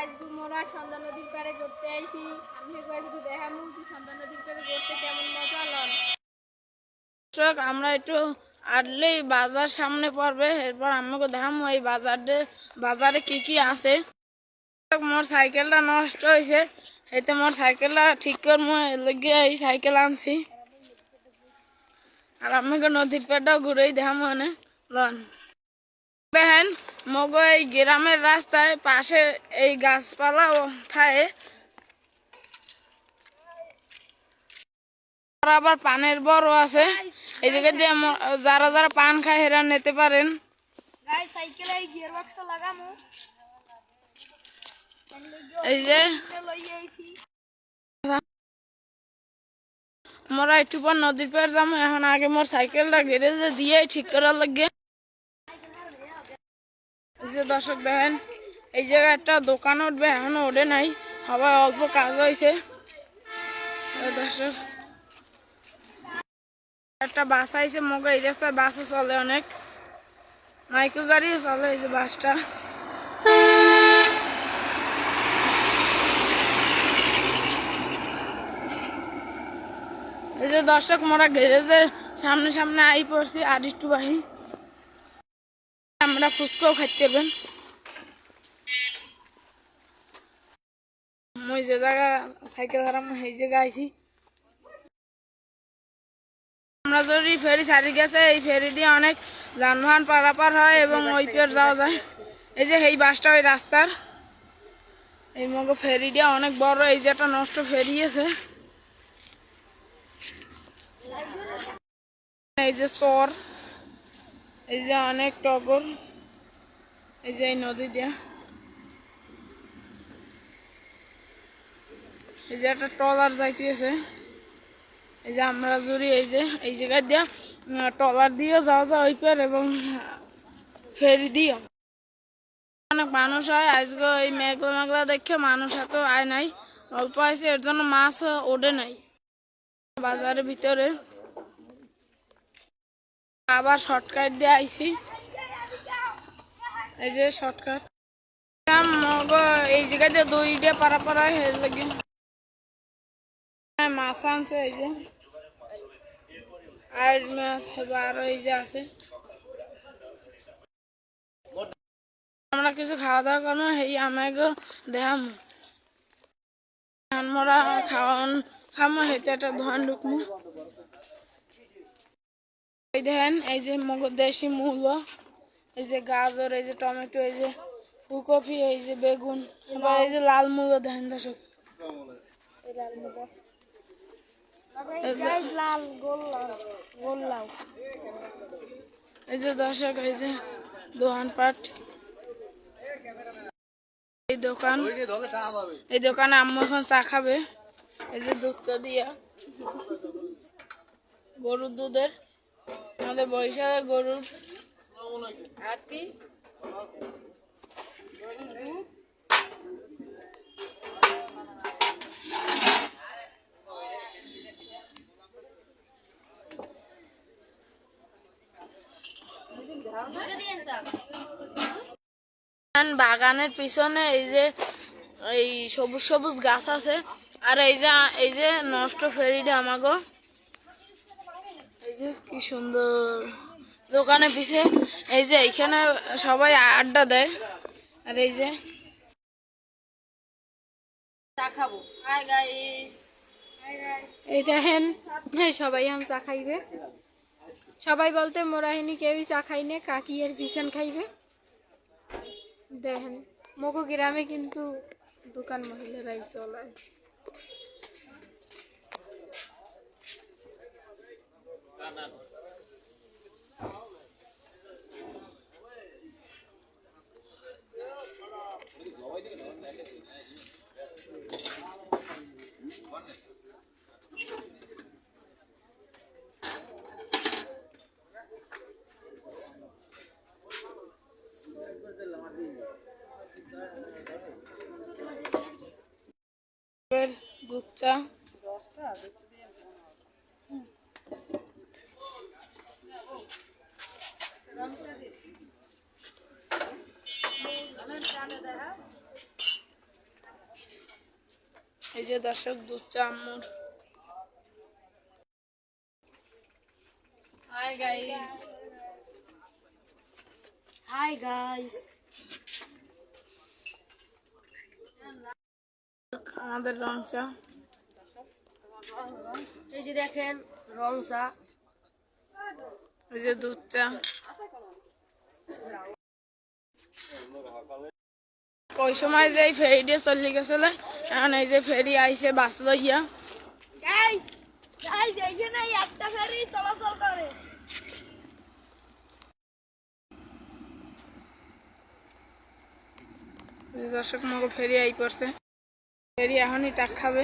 আজকে মোরা সন্ধ্যা নদীর পাড়ে ঘুরতে আইছি। আমি আজকে দেখামু কি সন্ধ্যা নদীর পাড়ে ঘুরতে কেমন মজা লন। আমরা একটু আটলেই বাজার সামনে পড়বে, এরপর আমাকে দেখামু এই বাজারে কি কি আছে। মোর সাইকেলটা নষ্ট হয়েছে, এতে মোর সাইকেলটা ঠিক করবো লেগে এই সাইকেল আনছি। আর আমাকে নদীর পাড়টাও ঘুরেই দেখামু এনে লন। দেখেন মগ এই গ্রামের রাস্তায় পাশে এই গাছপালা থাকে, আবার পানের বড় আছে। এদিকে দিয়ে যারা যারা পান খায় এরা নিতে পারেন। এই যে মোরা একটু পর নদীর পাড় যাবো, এখন আগে মোর সাইকেলটা গ্যারেজে দিয়ে ঠিক করার লাগে। এই যে দর্শক দেখেন এই জায়গায় একটা দোকান উঠবে, এখনো ওঠে নাই, সবাই অল্প কাজ হয়েছে। দর্শক একটা বাস আইছে মগে, এই রাস্তায় বাসও চলে, অনেক মাইক্রো গাড়িও চলে। এই যে বাসটা এই যে দর্শক মোরা গ্যারেজের সামনে সামনে আই পড়ছি। আর একটু বাহি আমরা ফুচকাও খাইতে পারবেন। মই যে জায়গা সাইকেল হারাম সেই জায়গা আইছি। আমরা যদি ফেরি ছাড়ি গেছে, এই ফেরি দিয়ে অনেক যানবাহন পারাপার হয় এবং ওই পের যাওয়া যায়। এই যে এই বাসটা ওই রাস্তার এই মগো ফেরি দিয়ে অনেক বড়। এই যে একটা নষ্ট ফেরি আছে, এই যে চর, এই যে অনেক টগর, এই যে এই নদী দিয়া, এই যে একটা ট্রলার যাইতেছে। এই যে আমরা জুড়ি এই জায়গায় দিয়া ট্রলার দিয়েও যাওয়া যায় ওই পের, এবং ফেরি দিয়েও অনেক মানুষ হয়। আজকে এই মেঘলা মেঘলা দেখে মানুষ এত আয় নাই, অল্প আইছে, এর জন্য মাছ ওঠে নাই বাজারের ভিতরে। আবার শর্টকাট দিয়ে আইছি, এই যে শর্টকাট এই জায়গা দিয়ে দুইটা পারাপার হয় হের লাগে। মাছ আনছে এই যে, আর মাছ আরো এই যে আছে। আমরা কিছু খাওয়া দাওয়া করবো, এই আমাকে দেখাম আমরা খামো হেঁটে একটা দোকান ঢুকমু। এই দেখেন এই যে দেশি মূলো, এই যে গাজর, এই যে টমেটো, এই যে ফুলকপি, এই যে বেগুন, আবার এই যে লাল মূলো দেখেন দর্শক, এই যে দর্শক এই যে দোকানপাট। এই দোকানে আম্মু এখন চা খাবে। এই যে দুধ চা দিয়া, গরুর দুধের, আমাদের বরিশালে গরুর আর কি বাগানের পিছনে এই যে এই সবুজ সবুজ গাছ আছে। আর এই যে নষ্ট ফেরিটা আমাগো, এই যে কি সুন্দর দোকানের পিছে, এই যে এইখানে সবাই আড্ডা দেয়। আর এই যে চা খাবো, হাই গাইস, এই দেখেন সবাই এখন চা খাইবে। সবাই বলতে মোরাহিনী কেউই চা খাইনে, কাকি আর জিসান খাইবে। দেখেন মগো গ্রামে কিন্তু দোকান মহিলারাই চলায়। দুধ চা এই যে দর্শক দুধ চা আম্মুর। হাই গাইস, হাই গাইস, আমাদের রং চা। এই যে দেখেন রং চা, এই যে দুধ চা। ওই সময় যে ফেরিটা চলে গেছিল, এখন এই যে ফেরি আইসে বাস লইয়া। গাইস গাইস এই যে নাই একটা ফেরি চলাচল করে। দর্শক মগে ফেরি আই পড়ছে, ফেরি এখনই টাক খাবে।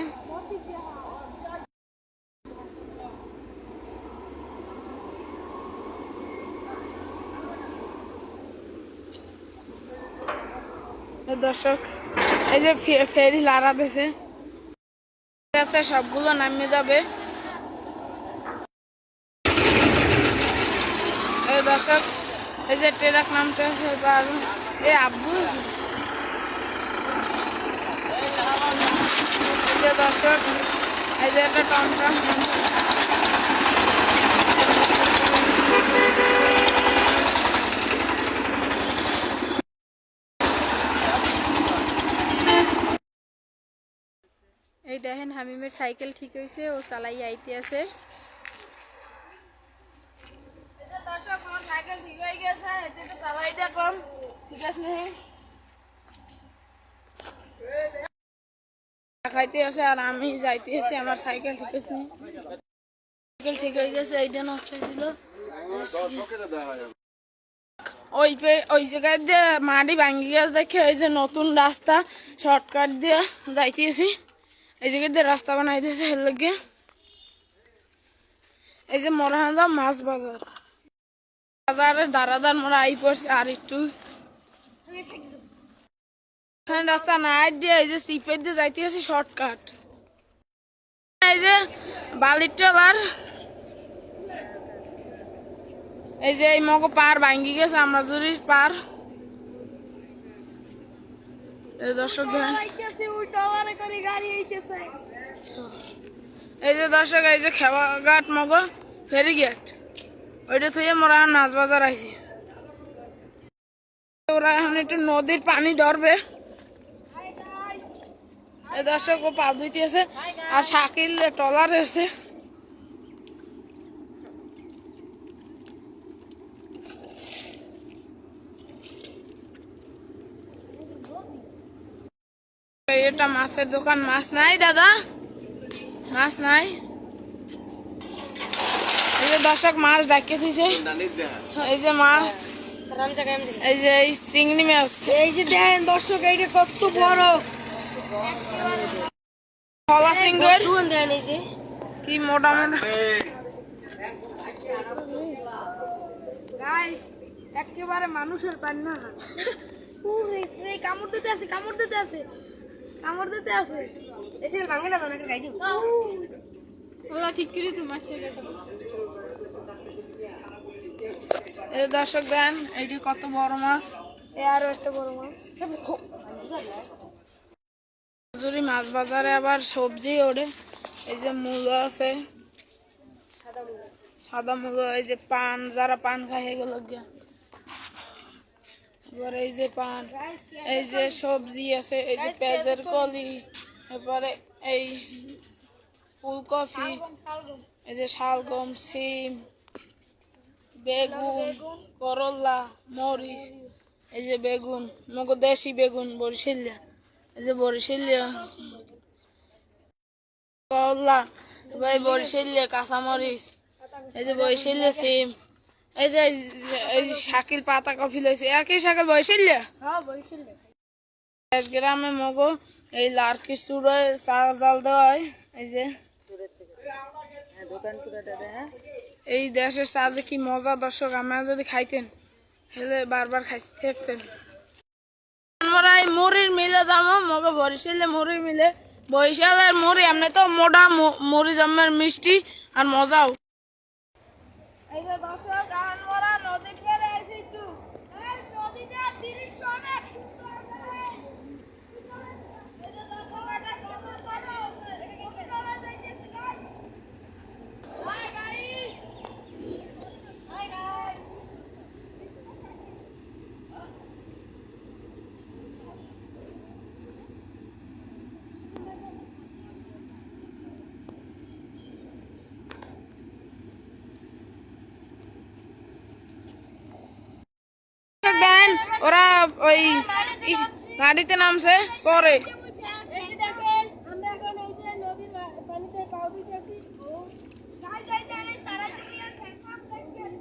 দর্শক এই যে ফেরি লাড়া দিছে, সবগুলো নামে যাবে। এই দর্শক এই যে ট্রাক নামতে আছে, এই আব্বু। এই যে দর্শক এই যে একটা টমটম। এই দেখেন হামিমের সাইকেল ঠিক হয়েছে, ও চালাই আইতে আছে। দর্শক আমার সাইকেল ঠিক হয়ে গেছে, এটা চালাই দেখলাম ঠিক আছে না খাইতে আছে, আর আমি যাইতে আছি। আমার সাইকেল ঠিক আছে না, সাইকেল ঠিক হয়ে গেছে। এইটা নষ্ট হয়েছিল, ওই জায়গায় দিয়ে মাটি ভাঙ্গি গেছে দেখে এই যে নতুন রাস্তা শর্টকাট দিয়ে যাইতেছি। এই জায়গায় দিয়ে রাস্তা বানাই দিয়েছে এর লগে। এই যে মোরা যাও মাছ বাজার, বাজারে দাঁড়াদার মোরা আই পড়ছে। আর একটু রাস্তা নাই দিয়ে এই যে সিপের দিয়ে যাইতেছি শর্টকাট। এই যে বালির ট্রলার, এই যে এই মগো পার ভাঙ্গি গেছে, আমরা জুড়ি পার। এই দর্শক এই যে দর্শক এই যে খেবা ঘাট মগো ফেরি গেট, ওইটা থুয়ে মোরা মাছ বাজার আইছি। ওরা এখন একটু নদীর পানি ধরবে। এই দর্শক ও পা ধুইতেছে, আর শাকিল ট্রলার এসছে। এটা মাছের দোকান, মাছ নাই দাদা, মাছ নাই। এই যে দর্শক মাছ ডাকে দিছে, এই যে মাছ, এই যে এই চিংড়ি মাছ। এই যে দেখেন দর্শক এইটা কত বড় কলা সিঙ্গের দেন, এই যে কি মোটা মোটা। একেবারে মানুষের পান্না। কামড় দিতে আছে, কামড় দিতে আছে, কামড় দিতে আছে। এসে ভাঙে না জানা গাই দিও। ওলা ঠিক করে তুই মাছটা কাটো। এই দর্শক দেন এইটি কত বড় মাছ, এ আরো একটা বড় মাছ। জুরি মাছ বাজারে আবার সবজি ওঠে। এই যে মূলো আছে, সাদা মূলো। এই যে পান, যারা পান খায় এগুলো গিয়া। এবার এই যে পান, এই যে সবজি আছে, এই যে পেঁয়াজের কলি, এরপরে এই ফুলকপি, এই যে শালগম, সিম, বেগুন, করলা, মরিচ। এই যে বেগুন মগো দেশি বেগুন বরিশালিয়া, এই যে বরিশালিয়া করলা, এবার বরিশালিয়া কাঁচামরিচ, এই যে বরিশালিয়া সিম। এই যে এই শাকিল পাতা কফি লইছে, একই শাকিল বরিশালিয়া। হ্যাঁ বরিশালে গ্রামে মগো এই লার্কি চুড়োয় চা জাল দেওয়া হয়। এই যে এই দেশের চা যে কি মজা দর্শক, আমরা যদি খাইতেন হেলে বারবার খাইতে থাকতেন। আমরা এই মুড়ির মিলে যাবো মগো বরিশালে, মুড়ির মিলে। বরিশালের মুড়ি এমনি তো মোটা, মুড়ি জমের মিষ্টি আর মজাও। এই যে দর্শক আমরা নদী পেরে আইছি একটু, এই নদীটা দৃশ্য অনেক সুন্দর। এই যে দর্শক এটা কত বড় দেখেন ওরা ওই গাড়িতে নামছে সরে। এই যে দেখেন আমরা এখন এই যে নদীর পানিতে পাও দিতেছি। যাই যাই যাই সারা দুনিয়া দেখেন।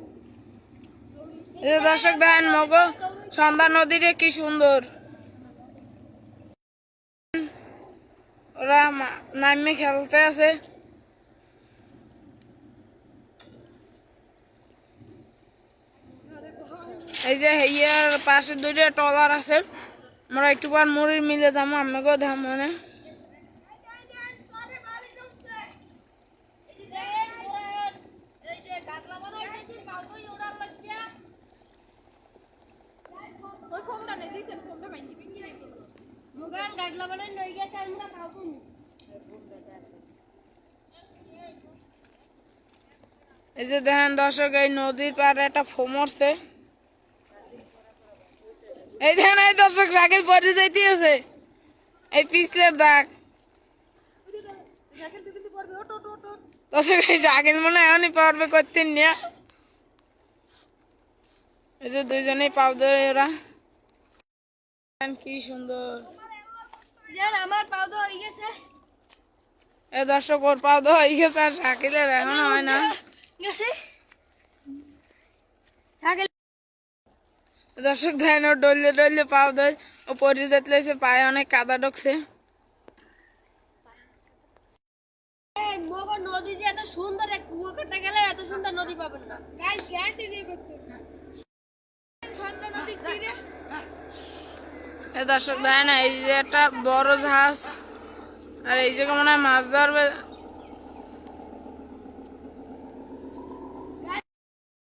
এই যে দর্শক দেখেন মগো সন্ধ্যা নদীরে কি সুন্দর। ওরা নামে খেলতে আছে। এই যে ইয়ার পাশে দুইটা ট্রলার আছে। আমরা একটু পর মুড়ির মিলে যাবো, আমাকেও ধাম মানে মুগান গাগলা বানাই নই গেছে আমরা খাও তুমি। এই যে দেখেন দর্শক এই নদীর পাড়ে একটা ফোমরছে। এই দেখেন এই দর্শক সাইকেল পরে যাইতে আছে, এই পিছলের দাগ। দর্শক এই সাইকেল মনে হয় এখনই পারবে করতে নিয়ে। এই যে দুইজনেই পাও ধরে ওরা কি সুন্দর। আমার পাও তো হয়ে গেছে। এই দর্শক ওর পাও ধোয়া হয়ে গেছে আর সাইকেলের এখনো হয় না। গেছে ছাগল দর্শক দেখেন ওর ডলে ডলে পাও ধোয় ও পরে যেতে পায়ে অনেক কাদা ঢুকছে। মগো নদী যে এত সুন্দর এক কুয়ো কাটা গেলে এত সুন্দর নদী পাবেন না। গাইস গ্যারান্টি দিয়ে করতে ঠান্ডা নদী তীরে। এই দর্শক দেখেন এই যে একটা বড় জাহাজ আর এই জায়গা মনে হয় মাছ ধরবে।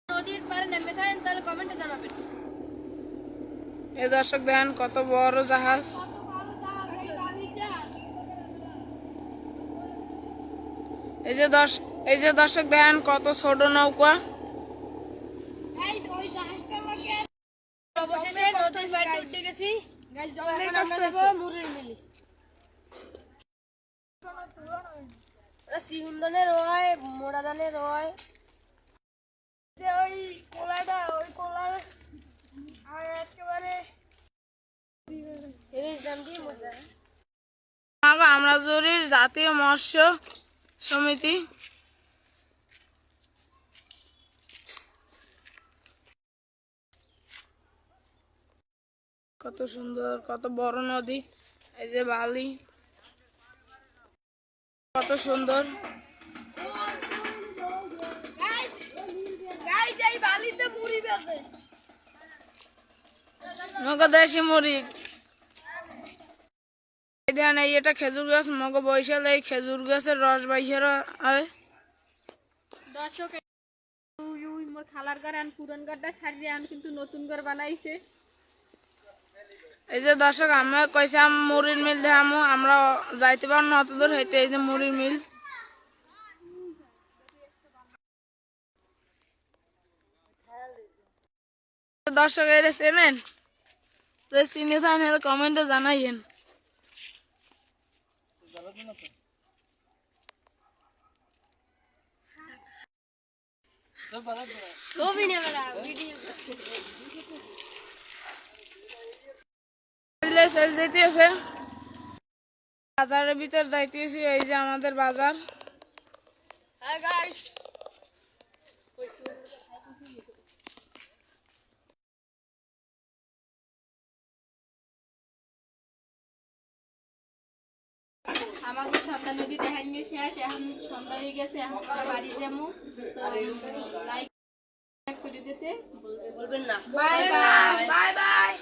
নদীর পাড়ে নেমে থাকেন তাহলে কমেন্টে জানাবেন। এই দর্শক দেখেন কত বড় জাহাজ। এই যে দর্শক দেখেন কত ছোট নৌকা। অবশেষে নদীর পাড়ে উঠে গেছি। এখন আমরা যাবো মুড়ির মিলি। ওরা সিহুন্দনের হয় মোড়াদানের হয়। যে ওই কোলাটা ওই কোলার আর একেবারে ইলিশ দাম দিয়ে মজা। আমরা জুরির জাতীয় মৎস্য সমিতি। কত সুন্দর কত বড় নদী। এই যে বালি কত সুন্দর। দেশি মুড়ি দেখেন এই এটা খেজুর গাছ মগ বৈশাল এই খেজুর গাছের রস বাইর হয়। দর্শক মোর খালার ঘর আন পুরান ঘরটা ছাড়িয়ে আন কিন্তু নতুন ঘর বানাইছে। এই যে দর্শক আমরা কইসাম মুড়ির মিল দেখামু, আমরা যাইতে পারবো না অত দূর হইতে। এই যে মুড়ির মিল দর্শক এর চেনেন চিনে থাকেন কমেন্টে জানাইয়েন। ছবি নেবে না ভিডিও যাইতেছে বাজারের ভিতর যাইতেছি। এই যে আমাদের বাজার। হাই গাইস আমাকে সন্ধ্যা নদী দেখানো শেষ, এখন সন্ধ্যা হয়ে গেছে, এখন আমরা বাড়ি যাবো। তো লাইক করে দিতে বলবেন না। Bye bye. Bye bye.